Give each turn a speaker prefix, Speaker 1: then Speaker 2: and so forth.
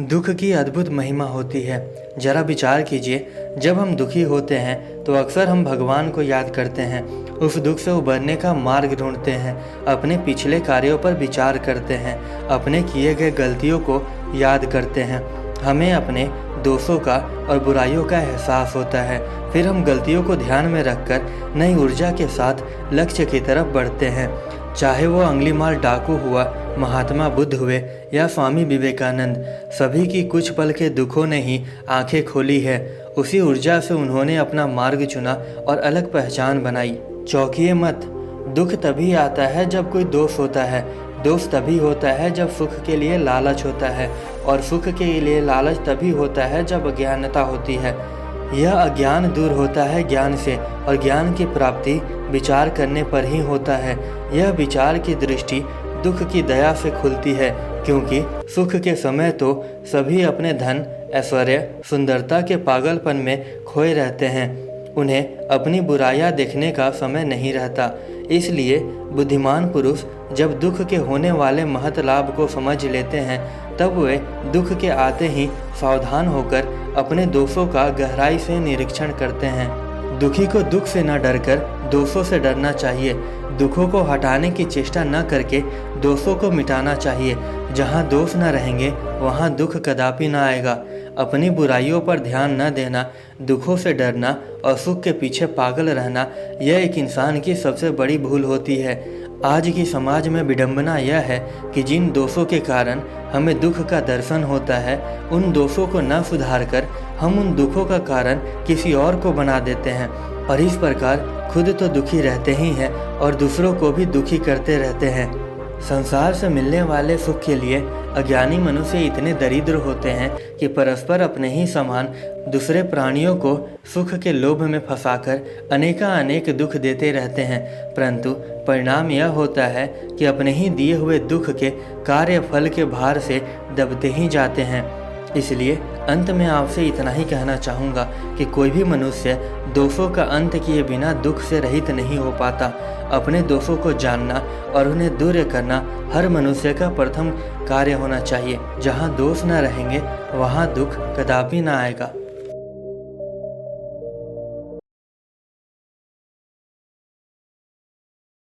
Speaker 1: दुख की अद्भुत महिमा होती है। जरा विचार कीजिए, जब हम दुखी होते हैं तो अक्सर हम भगवान को याद करते हैं, उस दुख से उबरने का मार्ग ढूंढते हैं, अपने पिछले कार्यों पर विचार करते हैं, अपने किए गए गलतियों को याद करते हैं। हमें अपने दोषों का और बुराइयों का एहसास होता है। फिर हम गलतियों को ध्यान में रखकर नई ऊर्जा के साथ लक्ष्य की तरफ बढ़ते हैं। चाहे वो अंगुलीमाल डाकू हुआ, महात्मा बुद्ध हुए या स्वामी विवेकानंद, सभी की कुछ पल के दुखों ने ही आंखें खोली है। उसी ऊर्जा से उन्होंने अपना मार्ग चुना और अलग पहचान बनाई। चौंकिए मत, दुख तभी आता है जब कोई दोष होता है, दोष तभी होता है जब सुख के लिए लालच होता है, और सुख के लिए लालच तभी होता है जब अज्ञानता होती है। यह अज्ञान दूर होता है ज्ञान से, और ज्ञान की प्राप्ति विचार करने पर ही होता है। यह विचार की दृष्टि दुख की दया से खुलती है, क्योंकि सुख के समय तो सभी अपने धन, ऐश्वर्य, सुंदरता के पागलपन में खोए रहते हैं। उन्हें अपनी बुराइयां देखने का समय नहीं रहता। इसलिए बुद्धिमान पुरुष जब दुख के होने वाले महत लाभ को समझ लेते हैं, तब वे दुख के आते ही सावधान होकर अपने दोषों का गहराई से निरीक्षण करते हैं। दुखी को दुख से न डरकर दोषों से डरना चाहिए। दुखों को हटाने की चेष्टा न करके दोषों को मिटाना चाहिए। जहाँ दोष न रहेंगे वहाँ दुख कदापि न आएगा। अपनी बुराइयों पर ध्यान न देना, दुखों से डरना और सुख के पीछे पागल रहना, यह एक इंसान की सबसे बड़ी भूल होती है। आज की समाज में विडंबना यह है कि जिन दोषों के कारण हमें दुख का दर्शन होता है, उन दोषों को न सुधार कर हम उन दुखों का कारण किसी और को बना देते हैं, और इस प्रकार खुद तो दुखी रहते ही हैं और दूसरों को भी दुखी करते रहते हैं। संसार से मिलने वाले सुख के लिए अज्ञानी मनुष्य इतने दरिद्र होते हैं कि परस्पर अपने ही समान दूसरे प्राणियों को सुख के लोभ में फंसाकर अनेक दुख देते रहते हैं, परंतु परिणाम यह होता है कि अपने ही दिए हुए दुख के कार्य फल के भार से दबते ही जाते हैं। इसलिए अंत में आपसे इतना ही कहना चाहूँगा कि कोई भी मनुष्य दोषों का अंत किए बिना दुख से रहित नहीं हो पाता। अपने दोषों को जानना और उन्हें दूर करना हर मनुष्य का प्रथम कार्य होना चाहिए। जहाँ दोष न रहेंगे वहाँ दुख कदापि न आएगा।